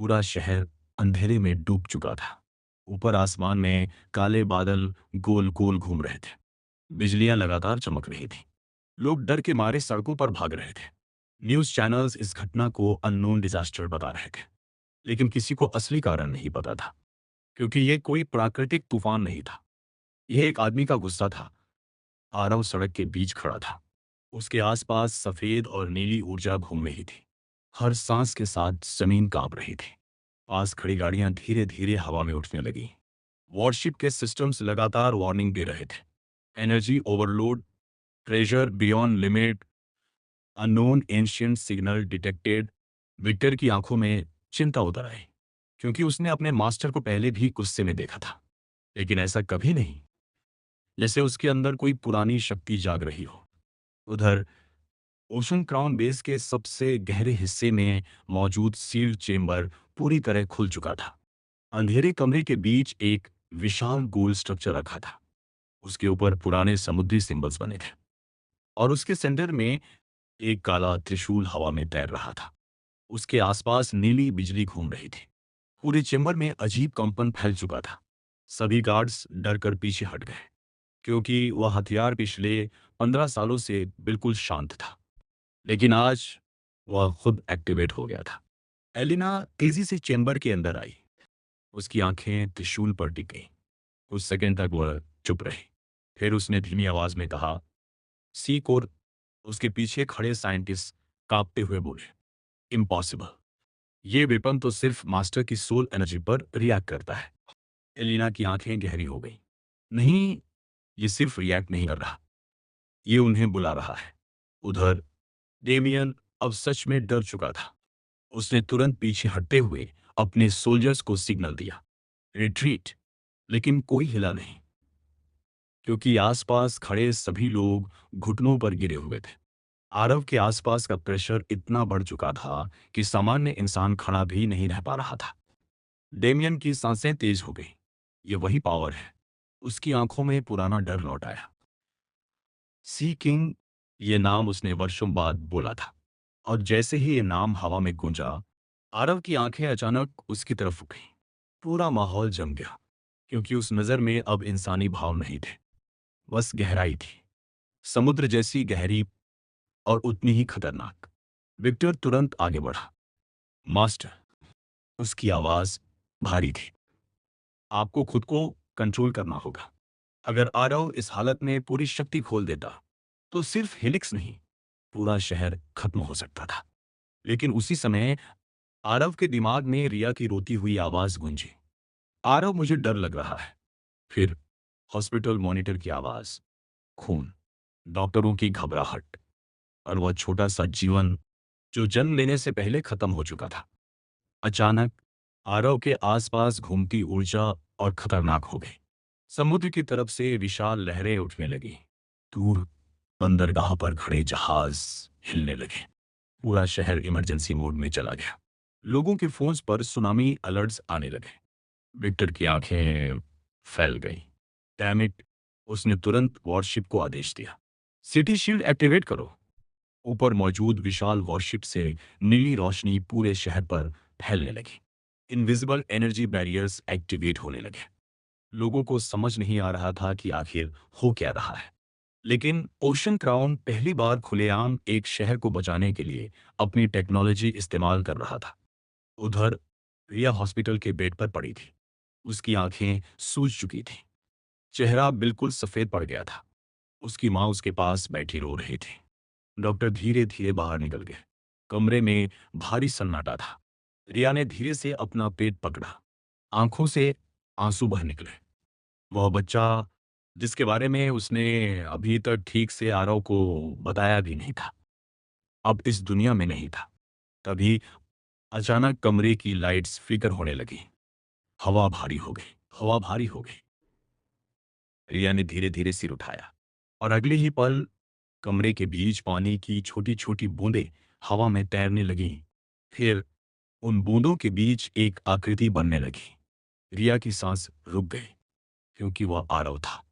पूरा शहर अंधेरे में डूब चुका था। ऊपर आसमान में काले बादल गोल गोल घूम रहे थे। बिजलियां लगातार चमक रही थी। लोग डर के मारे सड़कों पर भाग रहे थे। न्यूज़ चैनल्स इस घटना को अननोन डिजास्टर बता रहे थे, लेकिन किसी को असली कारण नहीं पता था, क्योंकि यह कोई प्राकृतिक तूफान नहीं था। यह एक आदमी का गुस्सा था। आरव सड़क के बीच खड़ा था। उसके आसपास सफेद और नीली ऊर्जा घूम रही थी। हर सांस के साथ जमीन कांप रही थी। पास खड़ी गाड़ियां धीरे धीरे हवा में उठने लगी। वॉरशिप के सिस्टम्स लगातार वार्निंग दे रहे थे। Energy overload, pressure beyond limit, unknown ancient signal detected. Victor की आंखों में चिंता उतर आई, क्योंकि उसने अपने मास्टर को पहले भी गुस्से में देखा था, लेकिन ऐसा कभी नहीं जैसे उसके अंदर कोई पुरानी शक्ति जाग रही हो। उधर ओशन क्राउन बेस के सबसे गहरे हिस्से में मौजूद सील्ड चेंबर पूरी तरह खुल चुका था। अंधेरे कमरे के बीच एक विशाल गोल स्ट्रक्चर रखा था। उसके ऊपर पुराने समुद्री सिंबल्स बने थे, और उसके सेंटर में एक काला त्रिशूल हवा में तैर रहा था। उसके आसपास नीली बिजली घूम रही थी। पूरे चेंबर में अजीब कंपन फैल चुका था। सभी गार्ड्स डर कर पीछे हट गए, क्योंकि वह हथियार पिछले 15 सालों से बिल्कुल शांत था। लेकिन आज वह खुद एक्टिवेट हो गया था। एलिना तेजी से चेंबर के अंदर आई। उसकी आंखें त्रिशूल पर टिक गईं। कुछ सेकंड तक वह चुप रही। फिर उसने धीमी आवाज में कहा, सीक। और उसके पीछे खड़े साइंटिस्ट कांपते हुए बोले, इम्पॉसिबल। ये वेपन तो सिर्फ मास्टर की सोल एनर्जी पर रिएक्ट करता है। एलिना की आंखें गहरी हो गई। नहीं, ये सिर्फ रिएक्ट नहीं कर रहा, ये उन्हें बुला रहा है। उधर डेमियन अब सच में डर चुका था। उसने तुरंत पीछे हटते हुए अपने सोल्जर्स को सिग्नल दिया, रिट्रीट। लेकिन कोई हिला नहीं, क्योंकि आसपास खड़े सभी लोग घुटनों पर गिरे हुए थे। आरव के आसपास का प्रेशर इतना बढ़ चुका था कि सामान्य इंसान खड़ा भी नहीं रह पा रहा था। डेमियन की सांसें तेज हो गई। ये वही पावर है। उसकी आंखों में पुराना डर लौट आया। सी किंग, ये नाम उसने वर्षों बाद बोला था, और जैसे ही ये नाम हवा में गूंजा, आरव की आंखें अचानक उसकी तरफ उठी। पूरा माहौल जम गया, क्योंकि उस नजर में अब इंसानी भाव नहीं थे, बस गहराई थी। समुद्र जैसी गहरी और उतनी ही खतरनाक। विक्टर तुरंत आगे बढ़ा। मास्टर, उसकी आवाज भारी थी, आपको खुद को कंट्रोल करना होगा। अगर आरव इस हालत में पूरी शक्ति खोल देता, तो सिर्फ हेलिक्स नहीं, पूरा शहर खत्म हो सकता था। लेकिन उसी समय आरव के दिमाग में रिया की रोती हुई आवाज गूंजी, आरव, मुझे डर लग रहा है। फिर हॉस्पिटल मॉनिटर की आवाज, खून, डॉक्टरों की घबराहट, और वह छोटा सा जीवन जो जन्म लेने से पहले खत्म हो चुका था। अचानक आरव के आसपास घूमती ऊर्जा और खतरनाक हो गई। समुद्र की तरफ से विशाल लहरें उठने लगी। दूर बंदरगाह पर खड़े जहाज हिलने लगे। पूरा शहर इमरजेंसी मोड में चला गया। लोगों के फोन्स पर सुनामी अलर्ट्स आने लगे। विक्टर की आंखें फैल गईं। Damn it! उसने तुरंत वॉरशिप को आदेश दिया, सिटी शील्ड एक्टिवेट करो। ऊपर मौजूद विशाल वॉरशिप से नीली रोशनी पूरे शहर पर फैलने लगी। इनविजिबल एनर्जी बैरियर्स एक्टिवेट होने लगे। लोगों को समझ नहीं आ रहा था कि आखिर हो क्या रहा है, लेकिन ओशन क्राउन पहली बार खुलेआम एक शहर को बचाने के लिए अपनी टेक्नोलॉजी इस्तेमाल कर रहा था। उधर रिया हॉस्पिटल के बेड पर पड़ी थी। उसकी आंखें सूज चुकी थीं। चेहरा बिल्कुल सफेद पड़ गया था। उसकी माँ उसके पास बैठी रो रही थी। डॉक्टर धीरे धीरे बाहर निकल गए। कमरे में भारी सन्नाटा था। रिया ने धीरे से अपना पेट पकड़ा। आंखों से आंसू बह निकले। वह बच्चा जिसके बारे में उसने अभी तक ठीक से आरव को बताया भी नहीं था, अब इस दुनिया में नहीं था। तभी अचानक कमरे की लाइट्स फ्लिकर होने लगी। हवा भारी हो गई। हवा भारी हो गई। रिया ने धीरे धीरे सिर उठाया, और अगले ही पल कमरे के बीच पानी की छोटी छोटी बूंदें हवा में तैरने लगीं। फिर उन बूंदों के बीच एक आकृति बनने लगी। रिया की सांस रुक गई, क्योंकि वह आरव था,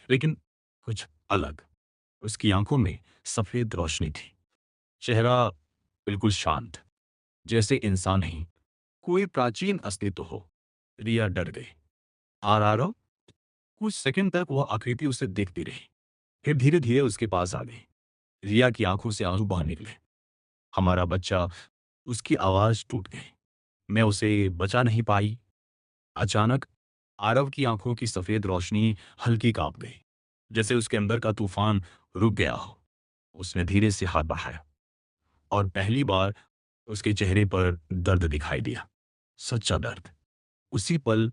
लेकिन कुछ अलग। उसकी आंखों में सफेद रोशनी थी। चेहरा बिल्कुल शांत, जैसे इंसान नहीं, कोई प्राचीन अस्तित्व हो। रिया डर गई। आर कुछ सेकंड तक वह आकृति उसे देखती रही, फिर धीरे धीरे उसके पास आ गई। रिया की आंखों से आंसू बाहर निकले। हमारा बच्चा। उसकी आवाज टूट गई। मैं उसे बचा नहीं पाई। अचानक आरव की आंखों की सफेद रोशनी हल्की कांप गई, जैसे उसके अंदर का तूफान रुक गया हो। उसने धीरे से हाथ बढ़ाया और पहली बार उसके चेहरे पर दर्द दिखाई दिया। सच्चा दर्द। उसी पल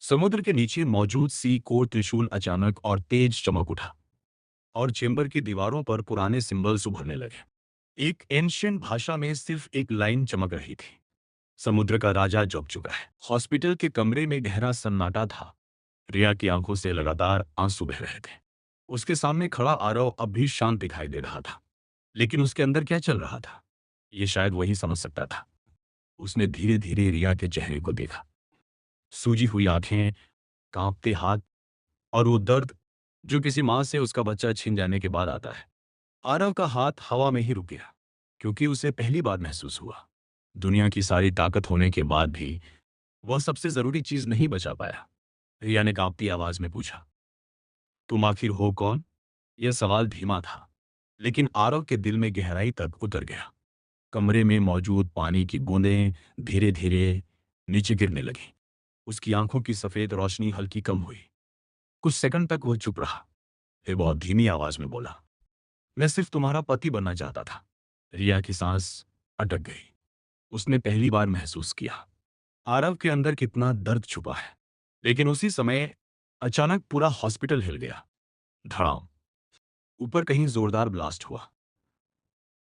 समुद्र के नीचे मौजूद सी कोर त्रिशूल अचानक और तेज चमक उठा और चेंबर की दीवारों पर पुराने सिंबल्स उभरने लगे। एक एंशियंट भाषा में सिर्फ एक लाइन चमक रही थी। समुद्र का राजा जग चुका है। हॉस्पिटल के कमरे में गहरा सन्नाटा था। रिया की आंखों से लगातार आंसू बह रहे थे। उसके सामने खड़ा आरव अब भी शांत दिखाई दे रहा था, लेकिन उसके अंदर क्या चल रहा था, ये शायद वही समझ सकता था। उसने धीरे धीरे रिया के चेहरे को देखा। सूजी हुई आंखें, कांपते हाथ और वो दर्द जो किसी माँ से उसका बच्चा छीन जाने के बाद आता है। आरव का हाथ हवा में ही रुक गया, क्योंकि उसे पहली बार महसूस हुआ दुनिया की सारी ताकत होने के बाद भी वह सबसे जरूरी चीज नहीं बचा पाया। रिया ने कांपती आवाज में पूछा, तुम आखिर हो कौन? यह सवाल धीमा था, लेकिन आरव के दिल में गहराई तक उतर गया। कमरे में मौजूद पानी की बूंदें धीरे धीरे नीचे गिरने लगी। उसकी आंखों की सफेद रोशनी हल्की कम हुई। कुछ सेकंड तक वह चुप रहा, फिर बहुत धीमी आवाज में बोला, मैं सिर्फ तुम्हारा पति बनना चाहता था। रिया की सांस अटक गई। उसने पहली बार महसूस किया आरव के अंदर कितना दर्द छुपा है। लेकिन उसी समय अचानक पूरा हॉस्पिटल हिल गया। धड़ाम। ऊपर कहीं जोरदार ब्लास्ट हुआ।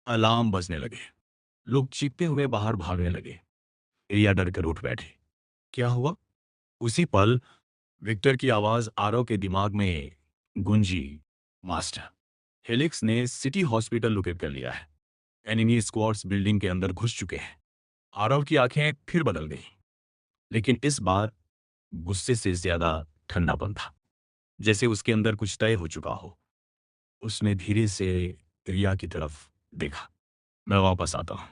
अलार्म बजने लगे। लोग चीखते हुए बाहर भागने लगे। रिया डर कर उठ बैठी। क्या हुआ? उसी पल विक्टर की आवाज आरव के दिमाग में गूंजी, मास्टर, हेलिक्स ने सिटी हॉस्पिटल लोकेट कर लिया है। एनिमी स्क्वाड्स बिल्डिंग के अंदर घुस चुके हैं। आरव की आंखें फिर बदल गईं, लेकिन इस बार गुस्से से ज्यादा ठंडापन था, जैसे उसके अंदर कुछ तय हो चुका हो। उसने धीरे से रिया की तरफ देखा। मैं वापस आता हूं।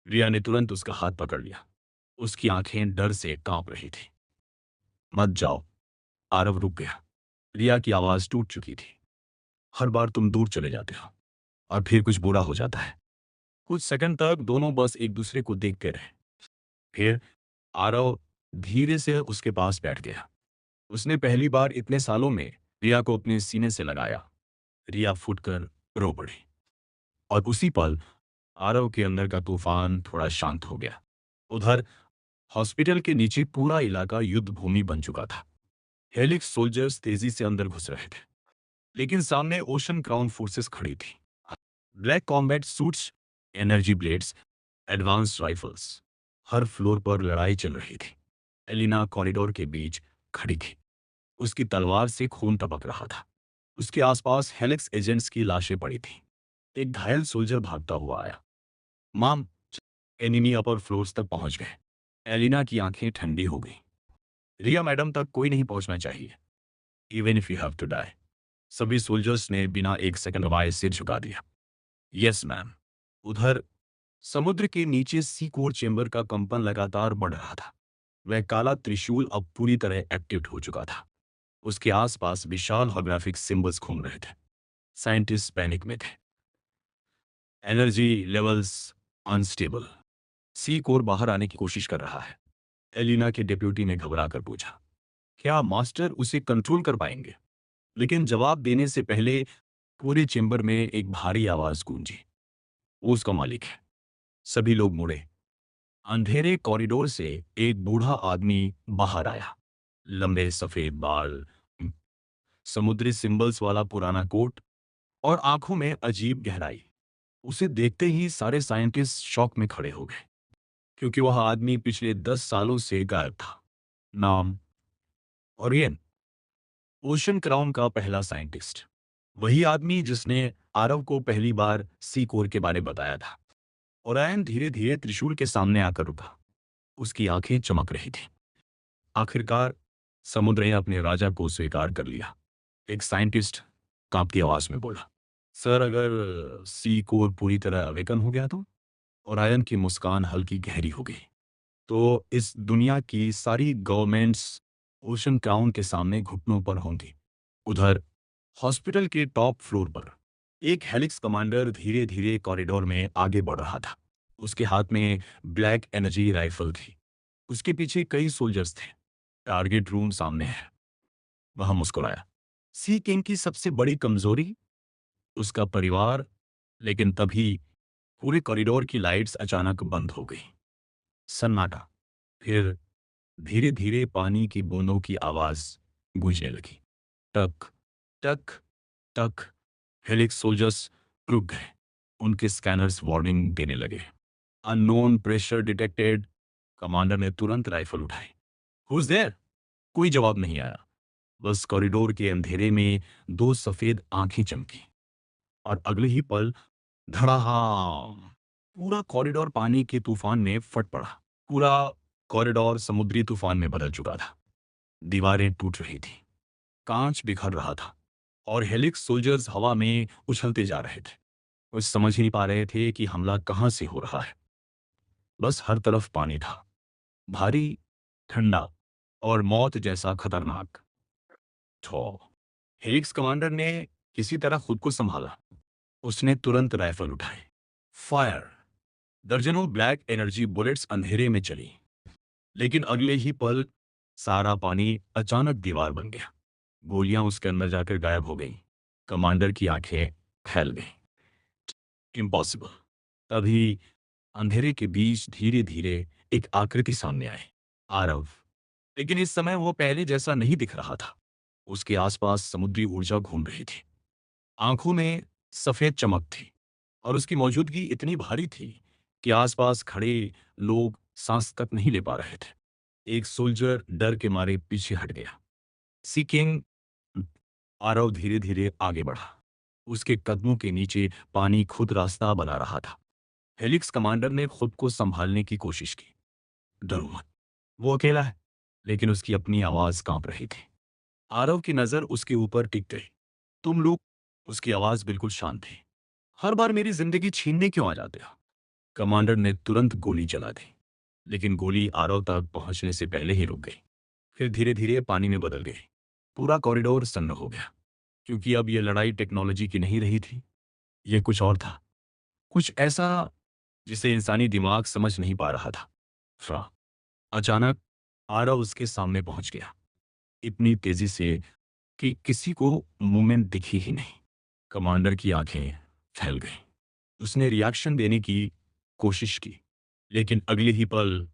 रिया ने तुरंत उसका हाथ पकड़ लिया। उसकी आंखें डर से कांप रही थी। मत जाओ। आरव रुक गया। रिया की आवाज टूट चुकी थी। हर बार तुम दूर चले जाते हो और फिर कुछ बुरा हो जाता है। कुछ सेकंड तक दोनों बस एक दूसरे को देखते रहे। फिर आरव धीरे से उसके पास बैठ गया। उसने पहली बार इतने सालों में रिया को अपने सीने से लगाया। रिया फूटकर रो पड़ी और उसी पल आरव के अंदर का तूफान थोड़ा शांत हो गया। उधर हॉस्पिटल के नीचे पूरा इलाका युद्ध भूमि बन चुका था। हेलिक्स सोल्जर्स तेजी से अंदर घुस रहे थे, लेकिन सामने ओशन क्राउन फोर्सेस खड़ी थी। Black combat suits, energy blades, advance rifles. हर फ्लोर पर लड़ाई चल रही थी। एलिना कॉरिडोर के बीच खड़ी थी। उसकी तलवार से खून टपक रहा था। उसके आसपास हेलिक्स एजेंट्स की लाशें पड़ी थीं। एक घायल सोल्जर भागता हुआ आया। माम, एनिमी अपर फ्लोर्स तक पहुंच गए। एलिना की आंखें ठंडी हो गई। रिया मैडम तक कोई नहीं पहुंचना चाहिए, even if you have to die. सभी सोल्जर्स ने बिना एक सेकंड गवाए सिर झुका दिया। Yes ma'am. उधर समुद्र के नीचे सी कोर चेंबर का कंपन लगातार बढ़ रहा था। वह काला त्रिशूल अब पूरी तरह एक्टिव हो चुका था। उसके आसपास विशाल होलोग्राफिक सिंबल्स घूम रहे थे। साइंटिस्ट पैनिक में थे। Energy levels unstable. C core बाहर आने की कोशिश कर रहा है। एलिना के डेप्यूटी ने घबरा कर पूछा, क्या मास्टर उसे कंट्रोल कर पाएंगे? लेकिन जवाब देने से पहले पूरे चेंबर में एक भारी आवाज गूंजी, वो उसका मालिक है। सभी लोग मुड़े। अंधेरे कॉरिडोर से एक बूढ़ा आदमी बाहर आया। लंबे सफेद बाल, समुद्री सिंबल्स वाला पुराना कोट और आंखों में अजीब गहराई। उसे देखते ही सारे साइंटिस्ट शॉक में खड़े हो गए, क्योंकि वह आदमी पिछले 10 सालों से गायब था। नाम, ओरियन, ओशन क्राउन का पहला साइंटिस्ट। वही आदमी जिसने आरव को पहली बार सी कोर के बारे में बताया था। ओरायन धीरे धीरे त्रिशूल के सामने आकर रुका। उसकी आंखें चमक रही थी। आखिरकार समुद्र ने अपने राजा को स्वीकार कर लिया। एक साइंटिस्ट कांपती आवाज में बोला, सर, अगर सी कोर पूरी तरह अवेकन हो गया तो? ओरायन की मुस्कान हल्की गहरी हो गई। तो इस दुनिया की सारी गवर्नमेंट्स ओशन टाउन के सामने घुटनों पर होंगी। उधर हॉस्पिटल के टॉप फ्लोर पर एक हेलिक्स कमांडर धीरे धीरे कॉरिडोर में आगे बढ़ रहा था। उसके हाथ में ब्लैक एनर्जी राइफल थी। उसके पीछे कई सोल्जर्स थे। टारगेट रूम सामने है। वह मुस्कुराया। सी किंग की सबसे बड़ी कमजोरी उसका परिवार। लेकिन तभी पूरे कॉरिडोर की लाइट्स अचानक बंद हो गई। सन्नाटा। फिर धीरे धीरे पानी की बूंदों की आवाज गूंजने लगी। टक टक टक। हेलिक्स सोल्जर्स रुक गए। उनके स्कैनर्स वार्निंग देने लगे। Unknown pressure detected. कमांडर ने तुरंत राइफल उठाई। Who's there? कोई जवाब नहीं आया। बस कॉरिडोर के अंधेरे में दो सफेद आंखें चमकी। और अगले ही पल धड़ाहा। पूरा कॉरिडोर पानी के तूफान में फट पड़ा। पूरा कॉरिडोर समुद्री तूफान में बदल चुका था। दीवारें टूट रही थी। कांच बिखर रहा था। और हेलिक्स सोल्जर्स हवा में उछलते जा रहे थे। वे समझ ही नहीं पा रहे थे कि हमला कहां से हो रहा है। बस हर तरफ पानी था। भारी, ठंडा और मौत जैसा खतरनाक। तो हेलिक्स कमांडर ने किसी तरह खुद को संभाला। उसने तुरंत राइफल उठाई। फायर। दर्जनों ब्लैक एनर्जी बुलेट्स अंधेरे में चली। लेकिन अगले ही पल सारा पानी अचानक दीवार बन गया। गोलियां उसके अंदर जाकर गायब हो गईं। कमांडर की आंखें फैल गईं। इम्पॉसिबल। तभी अंधेरे के बीच धीरे धीरे एक आकृति सामने आई। आरव। लेकिन इस समय वो पहले जैसा नहीं दिख रहा था। उसके आसपास समुद्री ऊर्जा घूम रही थी। आंखों में सफेद चमक थी। और उसकी मौजूदगी इतनी भारी थी कि आसपास खड़े लोग सांस तक नहीं ले पा रहे थे। एक सोल्जर डर के मारे पीछे हट गया। सीकिंग। आरव धीरे धीरे आगे बढ़ा। उसके कदमों के नीचे पानी खुद रास्ता बना रहा था। हेलिक्स कमांडर ने खुद को संभालने की कोशिश की। डरो मत। वो अकेला है। लेकिन उसकी अपनी आवाज कांप रही थी। आरव की नजर उसके ऊपर टिक गई। तुम लोग। उसकी आवाज बिल्कुल शांत थी। हर बार मेरी जिंदगी छीनने क्यों आ जाते हो? कमांडर ने तुरंत गोली चला दी। लेकिन गोली आरव तक पहुंचने से पहले ही रुक गई। फिर धीरे धीरे पानी में बदल गई। पूरा कॉरिडोर सन्न हो गया। क्योंकि अब यह लड़ाई टेक्नोलॉजी की नहीं रही थी। यह कुछ और था। कुछ ऐसा जिसे इंसानी दिमाग समझ नहीं पा रहा था। फ्रा। अचानक आरव उसके सामने पहुंच गया। इतनी तेजी से कि किसी को मूवमेंट दिखी ही नहीं। कमांडर की आंखें फैल गईं। उसने रिएक्शन देने की कोशिश की। लेकिन अगले ही पल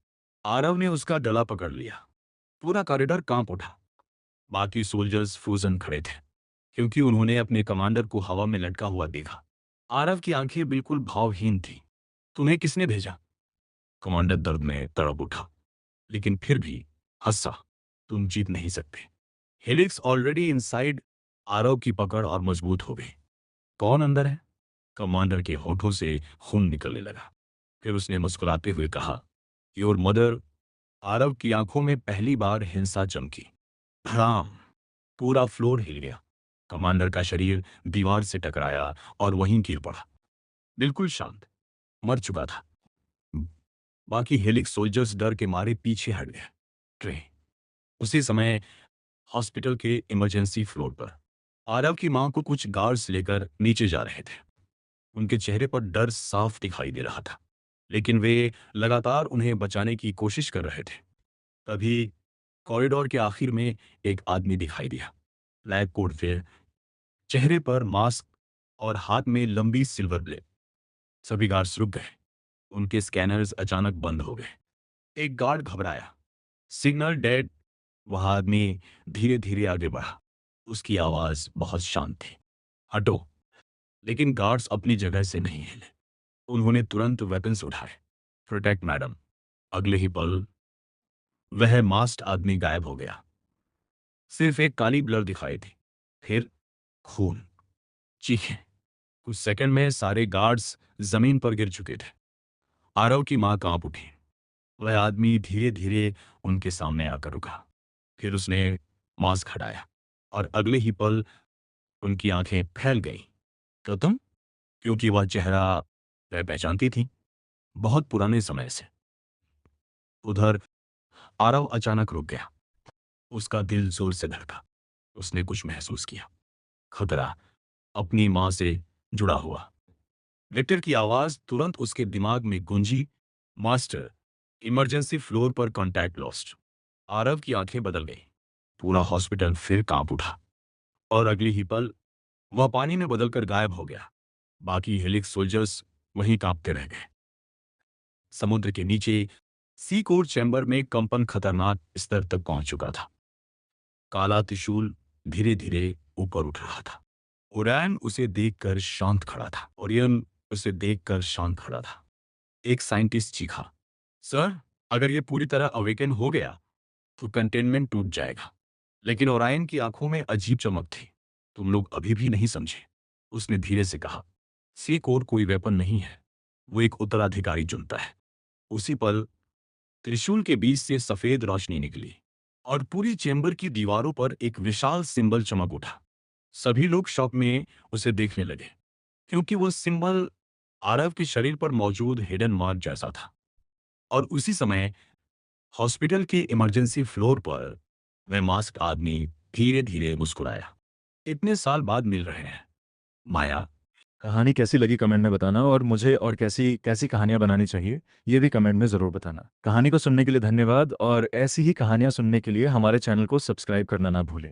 आरव ने उसका गला पकड़ लिया। पूरा कॉरिडोर कांप उठा। बाकी सोल्जर्स फ्रोजन खड़े थे। क्योंकि उन्होंने अपने कमांडर को हवा में लटका हुआ देखा। आरव की आंखें बिल्कुल भावहीन थी। तुम्हें किसने भेजा? कमांडर दर्द में तड़प उठा। लेकिन फिर भी हंसा। तुम जीत नहीं सकते। Helix already inside. आरव की पकड़ और मजबूत हो गई। कौन अंदर है? कमांडर के होठों से खून निकलने लगा। फिर उसने मुस्कुराते हुए कहा, योर मदर। आरव की आंखों में पहली बार हिंसा चमकी। धड़ाम। पूरा फ्लोर हिल गया। कमांडर का शरीर दीवार से टकराया और वहीं गिर पड़ा। बिल्कुल शांत। मर चुका था। बाकी हेलिक्स सोल्जर्स डर के मारे पीछे हट गए। ट्रे। उसी समय हॉस्पिटल के इमरजेंसी फ्लोर पर आरव की मां को कुछ गार्ड्स लेकर नीचे जा रहे थे। उनके चेहरे पर डर साफ दिखाई दे रहा था। लेकिन वे लगातार उन्हें बचाने की कोशिश कर रहे थे। तभी कॉरिडोर के आखिर में एक आदमी दिखाई दिया। ब्लैक कोट पे, चेहरे पर मास्क और हाथ में लंबी सिल्वर ब्लेड। सभी गार्ड्स रुक गए। उनके स्कैनर्स अचानक बंद हो गए। एक गार्ड घबराया। Signal dead. वह आदमी धीरे धीरे आगे बढ़ा। उसकी आवाज बहुत शांत थी। हटो। लेकिन गार्ड्स अपनी जगह से नहीं हिले। उन्होंने तुरंत वेपन्स उठाए। Protect madam. अगले ही पल वह मास्क्ड आदमी गायब हो गया। सिर्फ एक काली ब्लर दिखाई दी। फिर खून। चीखें। कुछ सेकंड में सारे गार्ड्स जमीन पर गिर चुके थे। आरव की मां कांप उठी। वह आदमी धीरे धीरे उनके सामने आकर रुका। फिर उसने मास्क हटाया। और अगले ही पल उनकी आंखें फैल गईं। गौतम। क्योंकि वह चेहरा वह पहचानती थी। बहुत पुराने समय से। उधर आरव अचानक रुक गया। उसका दिल जोर से धड़का। उसने कुछ महसूस किया, खतरा, अपनी मां से जुड़ा हुआ। विक्टर की आवाज तुरंत उसके दिमाग में गूंजी, मास्टर, इमरजेंसी फ्लोर पर कॉन्टैक्ट लॉस्ट। आरव की आंखें बदल गई। पूरा हॉस्पिटल फिर कांप उठा और अगली ही पल वह पानी में बदलकर गायब हो गया। बाकी हेलिक्स सोल्जर्स वहीं कांपते रह गए। समुद्र के नीचे सी कोर चैम्बर में कंपन खतरनाक स्तर तक पहुंच चुका था। काला त्रिशूल धीरे धीरे ऊपर उठ रहा था। ओरैन उसे देखकर शांत खड़ा था। ओरियन उसे देखकर शांत खड़ा था। एक साइंटिस्ट चीखा, सर, अगर यह पूरी तरह अवेकन हो गया तो कंटेनमेंट टूट जाएगा। लेकिन ओरायन की आंखों में अजीब चमक थी। तुम लोग अभी भी नहीं समझे, उसने धीरे से कहा। सी कोर कोई वेपन नहीं है, वो एक उत्तराधिकारी चुनता है। उसी पल त्रिशूल के बीच से सफेद रोशनी निकली और पूरी चेंबर की दीवारों पर एक विशाल सिंबल चमक उठा। सभी लोग शॉक में उसे देखने लगे, क्योंकि वो सिंबल आरव के शरीर पर मौजूद हिडन मार्क जैसा था। और उसी समय हॉस्पिटल के इमरजेंसी फ्लोर पर वह मास्क आदमी धीरे धीरे मुस्कुराया। इतने साल बाद मिल रहे हैं, माया। कहानी कैसी लगी कमेंट में बताना, और मुझे और कैसी कैसी कहानियाँ बनानी चाहिए ये भी कमेंट में ज़रूर बताना। कहानी को सुनने के लिए धन्यवाद, और ऐसी ही कहानियाँ सुनने के लिए हमारे चैनल को सब्सक्राइब करना ना भूलें।